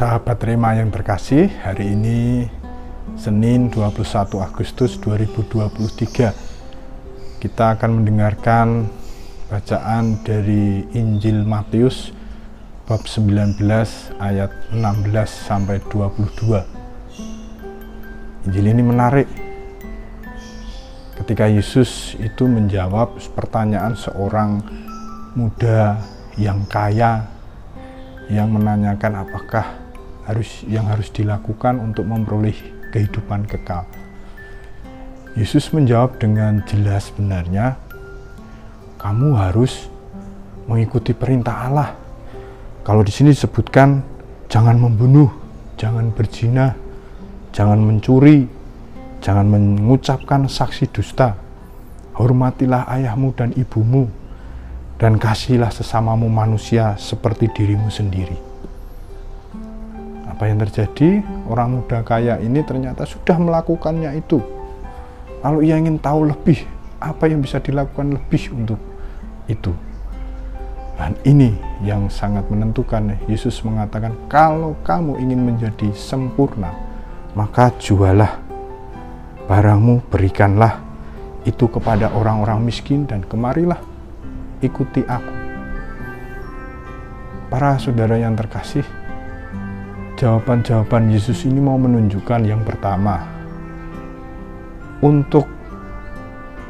Sahabat Rema yang terkasih, hari ini Senin 21 Agustus 2023 kita akan mendengarkan bacaan dari Injil Matius bab 19 ayat 16 sampai 22. Injil ini menarik. Ketika Yesus itu menjawab pertanyaan seorang muda yang kaya yang menanyakan apakah yang harus dilakukan untuk memperoleh kehidupan kekal. Yesus menjawab dengan jelas, benarnya kamu harus mengikuti perintah Allah. Kalau di sini disebutkan jangan membunuh, jangan berzina, jangan mencuri, jangan mengucapkan saksi dusta, hormatilah ayahmu dan ibumu, dan kasihilah sesamamu manusia seperti dirimu sendiri. Apa yang terjadi? Orang muda kaya ini ternyata sudah melakukannya itu. Lalu ia ingin tahu lebih, apa yang bisa dilakukan lebih untuk itu. Dan ini yang sangat menentukan. Yesus mengatakan, kalau kamu ingin menjadi sempurna, maka jualah barangmu, berikanlah itu kepada orang-orang miskin, dan kemarilah ikuti aku. Para saudara yang terkasih, jawaban-jawaban Yesus ini mau menunjukkan yang pertama, untuk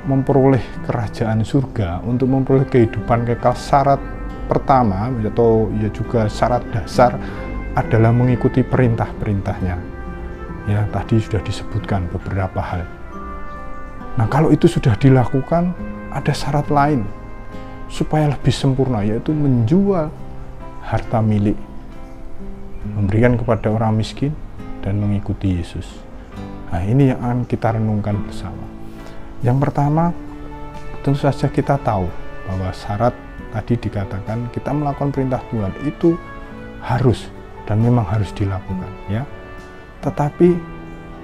memperoleh kerajaan surga, untuk memperoleh kehidupan kekal, syarat pertama atau ya juga syarat dasar adalah mengikuti perintah-perintahnya. Ya, tadi sudah disebutkan beberapa hal. Nah, kalau itu sudah dilakukan, ada syarat lain supaya lebih sempurna, yaitu menjual harta milik, memberikan kepada orang miskin, dan mengikuti Yesus. Nah, ini yang akan kita renungkan bersama. Yang pertama, tentu saja kita tahu bahwa syarat tadi dikatakan kita melakukan perintah Tuhan itu harus dan memang harus dilakukan, ya. Tetapi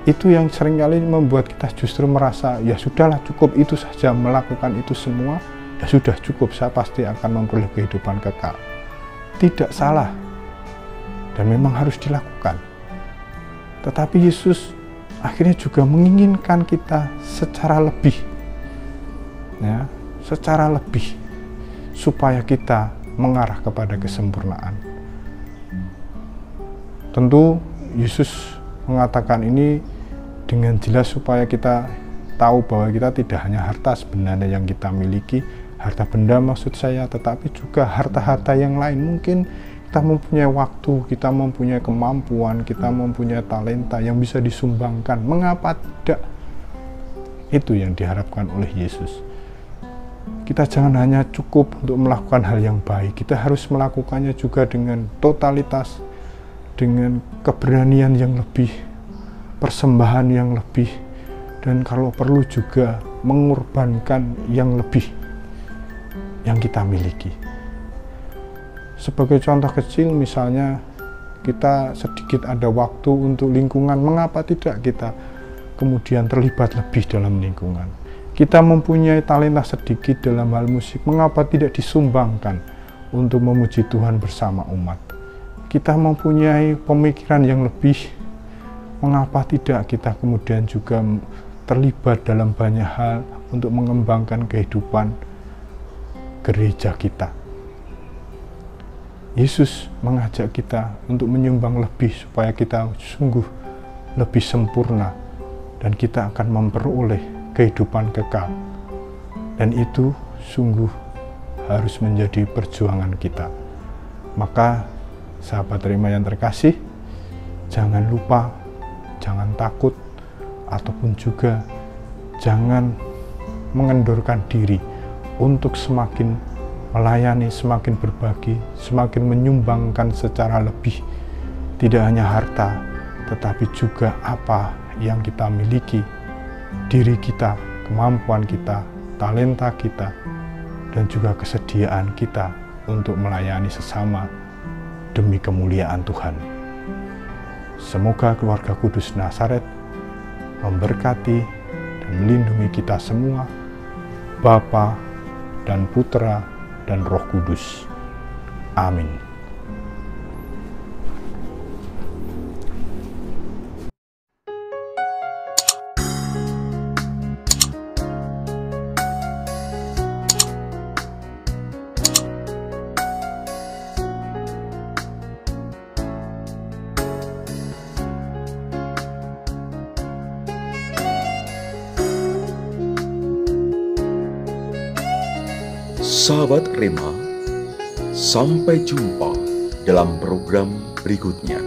itu yang seringkali membuat kita justru merasa ya sudahlah, cukup itu saja, melakukan itu semua ya sudah cukup, saya pasti akan memperoleh kehidupan kekal. Tidak salah, dan memang harus dilakukan. Tetapi Yesus akhirnya juga menginginkan kita secara lebih, ya, secara lebih, supaya kita mengarah kepada kesempurnaan. Tentu Yesus mengatakan ini dengan jelas supaya kita tahu bahwa kita tidak hanya harta sebenarnya yang kita miliki, harta benda maksud saya, tetapi juga harta-harta yang lain. Mungkin kita mempunyai waktu, kita mempunyai kemampuan, kita mempunyai talenta yang bisa disumbangkan. Mengapa tidak? Itu yang diharapkan oleh Yesus. Kita jangan hanya cukup untuk melakukan hal yang baik, kita harus melakukannya juga dengan totalitas, dengan keberanian yang lebih, persembahan yang lebih, dan kalau perlu juga mengorbankan yang lebih yang kita miliki. Sebagai contoh kecil, misalnya kita sedikit ada waktu untuk lingkungan, mengapa tidak kita kemudian terlibat lebih dalam lingkungan? Kita mempunyai talenta sedikit dalam hal musik, mengapa tidak disumbangkan untuk memuji Tuhan bersama umat? Kita mempunyai pemikiran yang lebih, mengapa tidak kita kemudian juga terlibat dalam banyak hal untuk mengembangkan kehidupan gereja kita? Yesus mengajak kita untuk menyumbang lebih supaya kita sungguh lebih sempurna dan kita akan memperoleh kehidupan kekal. Dan itu sungguh harus menjadi perjuangan kita. Maka sahabat Rema yang terkasih, jangan lupa, jangan takut, ataupun juga jangan mengendorkan diri untuk semakin melayani, semakin berbagi, semakin menyumbangkan secara lebih. Tidak hanya harta, tetapi juga apa yang kita miliki, diri kita, kemampuan kita, talenta kita, dan juga kesediaan kita untuk melayani sesama demi kemuliaan Tuhan. Semoga keluarga Kudus Nazaret memberkati dan melindungi kita semua, Bapa dan Putra dan Roh Kudus. Amin. Sahabat Rema, sampai jumpa dalam program berikutnya.